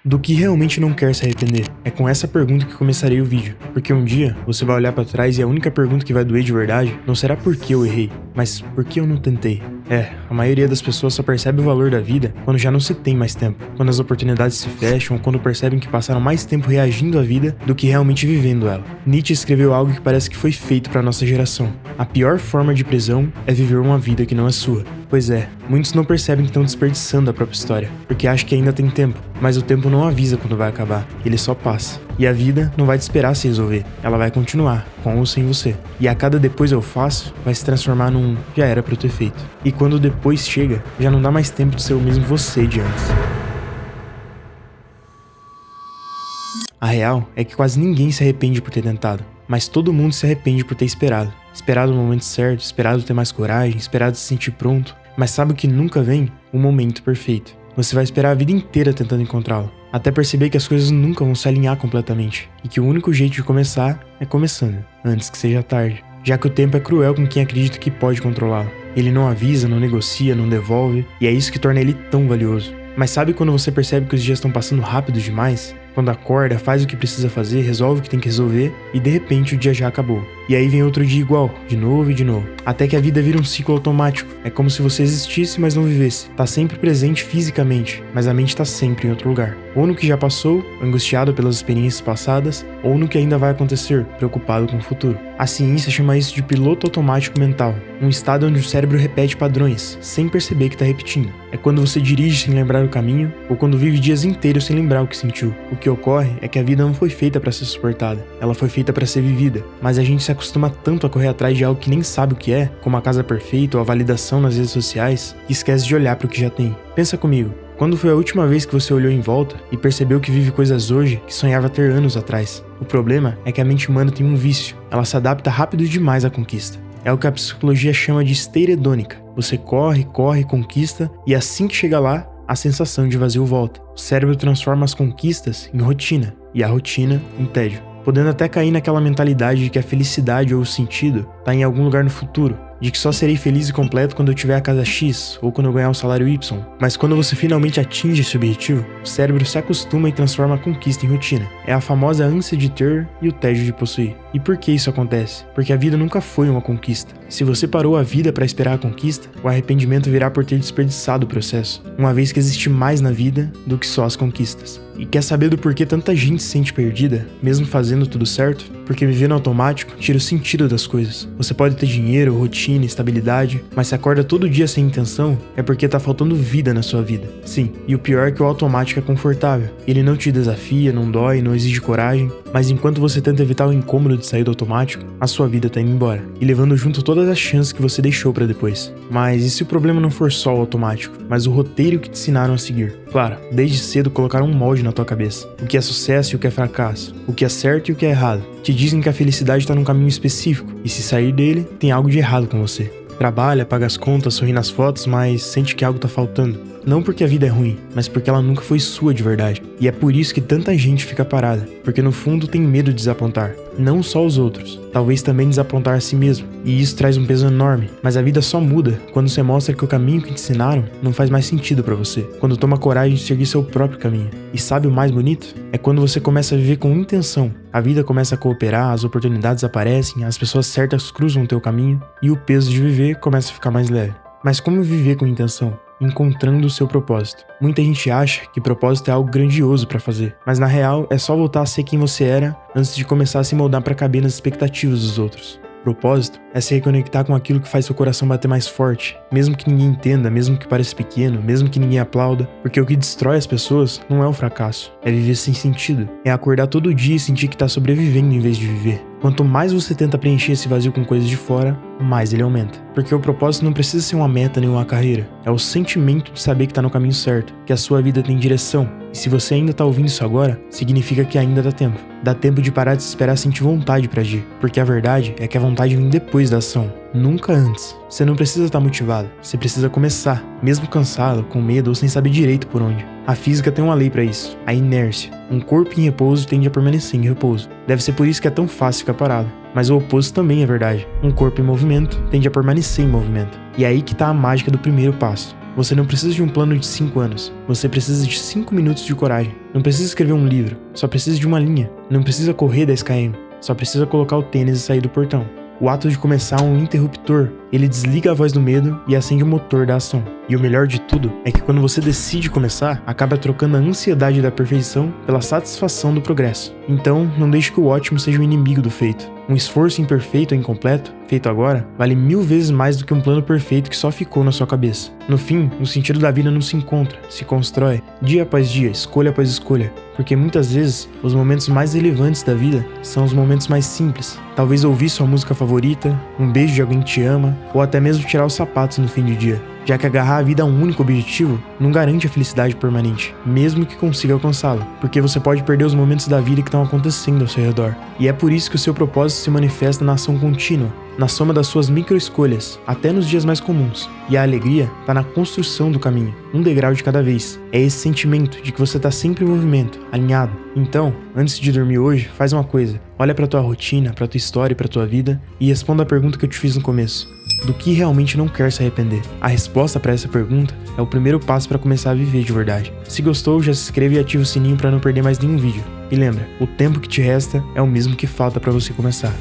Do que realmente não quer se arrepender? É com essa pergunta que começarei o vídeo, porque um dia você vai olhar pra trás e a única pergunta que vai doer de verdade não será por que eu errei, mas por que eu não tentei. A maioria das pessoas só percebe o valor da vida quando já não se tem mais tempo, quando as oportunidades se fecham ou quando percebem que passaram mais tempo reagindo à vida do que realmente vivendo ela. Nietzsche escreveu algo que parece que foi feito para nossa geração. A pior forma de prisão é viver uma vida que não é sua. Pois é, muitos não percebem que estão desperdiçando a própria história, porque acham que ainda tem tempo, mas o tempo não avisa quando vai acabar, ele só passa. E a vida não vai te esperar se resolver, ela vai continuar, com ou sem você. E a cada depois eu faço, vai se transformar num já era pra eu ter feito. E quando o depois chega, já não dá mais tempo de ser o mesmo você de antes. A real é que quase ninguém se arrepende por ter tentado, mas todo mundo se arrepende por ter esperado. Esperado o momento certo, esperado ter mais coragem, esperado se sentir pronto. Mas sabe o que nunca vem? O momento perfeito. Você vai esperar a vida inteira tentando encontrá-lo, até perceber que as coisas nunca vão se alinhar completamente, e que o único jeito de começar é começando, antes que seja tarde. Já que o tempo é cruel com quem acredita que pode controlá-lo. Ele não avisa, não negocia, não devolve, e é isso que torna ele tão valioso. Mas sabe quando você percebe que os dias estão passando rápido demais? Quando acorda, faz o que precisa fazer, resolve o que tem que resolver e de repente o dia já acabou. E aí vem outro dia igual, de novo e de novo. Até que a vida vira um ciclo automático. É como se você existisse, mas não vivesse. Tá sempre presente fisicamente, mas a mente tá sempre em outro lugar. Ou no que já passou, angustiado pelas experiências passadas, ou no que ainda vai acontecer, preocupado com o futuro. A ciência chama isso de piloto automático mental. Um estado onde o cérebro repete padrões, sem perceber que tá repetindo. É quando você dirige sem lembrar o caminho, ou quando vive dias inteiros sem lembrar o que sentiu. O que ocorre é que a vida não foi feita para ser suportada, ela foi feita para ser vivida. Mas a gente se acostuma tanto a correr atrás de algo que nem sabe o que é, como a casa perfeita ou a validação nas redes sociais, que esquece de olhar para o que já tem. Pensa comigo, quando foi a última vez que você olhou em volta e percebeu que vive coisas hoje que sonhava ter anos atrás? O problema é que a mente humana tem um vício, ela se adapta rápido demais à conquista. É o que a psicologia chama de esteira hedônica. Você corre, conquista, e assim que chega lá, a sensação de vazio volta. O cérebro transforma as conquistas em rotina, e a rotina em tédio, podendo até cair naquela mentalidade de que a felicidade ou o sentido está em algum lugar no futuro, de que só serei feliz e completo quando eu tiver a casa X ou quando eu ganhar o salário Y. Mas quando você finalmente atinge esse objetivo, o cérebro se acostuma e transforma a conquista em rotina. É a famosa ânsia de ter e o tédio de possuir. E por que isso acontece? Porque a vida nunca foi uma conquista. Se você parou a vida para esperar a conquista, o arrependimento virá por ter desperdiçado o processo, uma vez que existe mais na vida do que só as conquistas. E quer saber do porquê tanta gente se sente perdida, mesmo fazendo tudo certo? Porque viver no automático tira o sentido das coisas. Você pode ter dinheiro, rotina, estabilidade, mas se acorda todo dia sem intenção, é porque tá faltando vida na sua vida. Sim, e o pior é que o automático é confortável. Ele não te desafia, não dói, não exige coragem, mas enquanto você tenta evitar o incômodo de sair do automático, a sua vida tá indo embora, e levando junto todas as chances que você deixou pra depois. Mas e se o problema não for só o automático, mas o roteiro que te ensinaram a seguir? Claro, desde cedo colocaram um molde na tua cabeça. O que é sucesso e o que é fracasso. O que é certo e o que é errado. Te dizem que a felicidade está num caminho específico, e se sair dele, tem algo de errado com você. Trabalha, paga as contas, sorri nas fotos, mas sente que algo tá faltando. Não porque a vida é ruim, mas porque ela nunca foi sua de verdade. E é por isso que tanta gente fica parada, porque no fundo tem medo de desapontar. Não só os outros, talvez também desapontar a si mesmo. E isso traz um peso enorme, mas a vida só muda quando você mostra que o caminho que te ensinaram não faz mais sentido pra você. Quando toma coragem de seguir seu próprio caminho. E sabe o mais bonito? É quando você começa a viver com intenção. A vida começa a cooperar, as oportunidades aparecem, as pessoas certas cruzam o teu caminho e o peso de viver começa a ficar mais leve. Mas como viver com intenção? Encontrando o seu propósito. Muita gente acha que propósito é algo grandioso pra fazer, mas na real é só voltar a ser quem você era antes de começar a se moldar pra caber nas expectativas dos outros. Propósito é se reconectar com aquilo que faz seu coração bater mais forte, mesmo que ninguém entenda, mesmo que pareça pequeno, mesmo que ninguém aplauda, porque o que destrói as pessoas não é o fracasso, é viver sem sentido, é acordar todo dia e sentir que tá sobrevivendo em vez de viver. Quanto mais você tenta preencher esse vazio com coisas de fora, mais ele aumenta. Porque o propósito não precisa ser uma meta nem uma carreira, é o sentimento de saber que tá no caminho certo, que a sua vida tem direção. E se você ainda tá ouvindo isso agora, significa que ainda dá tempo. Dá tempo de parar de se esperar sentir vontade pra agir, porque a verdade é que a vontade vem depois da ação, nunca antes. Você não precisa estar motivado, você precisa começar, mesmo cansado, com medo ou sem saber direito por onde. A física tem uma lei pra isso, a inércia. Um corpo em repouso tende a permanecer em repouso. Deve ser por isso que é tão fácil ficar parado. Mas o oposto também é verdade. Um corpo em movimento tende a permanecer em movimento. E é aí que tá a mágica do primeiro passo. Você não precisa de um plano de 5 anos. Você precisa de 5 minutos de coragem. Não precisa escrever um livro. Só precisa de uma linha. Não precisa correr 10 km. Só precisa colocar o tênis e sair do portão. O ato de começar é um interruptor. Ele desliga a voz do medo e acende o motor da ação. E o melhor de tudo é que quando você decide começar, acaba trocando a ansiedade da perfeição pela satisfação do progresso. Então, não deixe que o ótimo seja o inimigo do feito. Um esforço imperfeito ou incompleto, feito agora, vale 1000 vezes mais do que um plano perfeito que só ficou na sua cabeça. No fim, o sentido da vida não se encontra, se constrói, dia após dia, escolha após escolha. Porque muitas vezes, os momentos mais relevantes da vida são os momentos mais simples. Talvez ouvir sua música favorita, um beijo de alguém que te ama, ou até mesmo tirar os sapatos no fim do dia. Já que agarrar a vida a um único objetivo não garante a felicidade permanente, mesmo que consiga alcançá-la, porque você pode perder os momentos da vida que estão acontecendo ao seu redor. E é por isso que o seu propósito se manifesta na ação contínua, na soma das suas micro-escolhas, até nos dias mais comuns. E a alegria está na construção do caminho, um degrau de cada vez. É esse sentimento de que você está sempre em movimento, alinhado. Então, antes de dormir hoje, faz uma coisa. Olha para tua rotina, para tua história e para tua vida e responda a pergunta que eu te fiz no começo. Do que realmente não quer se arrepender? A resposta para essa pergunta é o primeiro passo para começar a viver de verdade. Se gostou, já se inscreve e ativa o sininho para não perder mais nenhum vídeo. E lembra, o tempo que te resta é o mesmo que falta para você começar.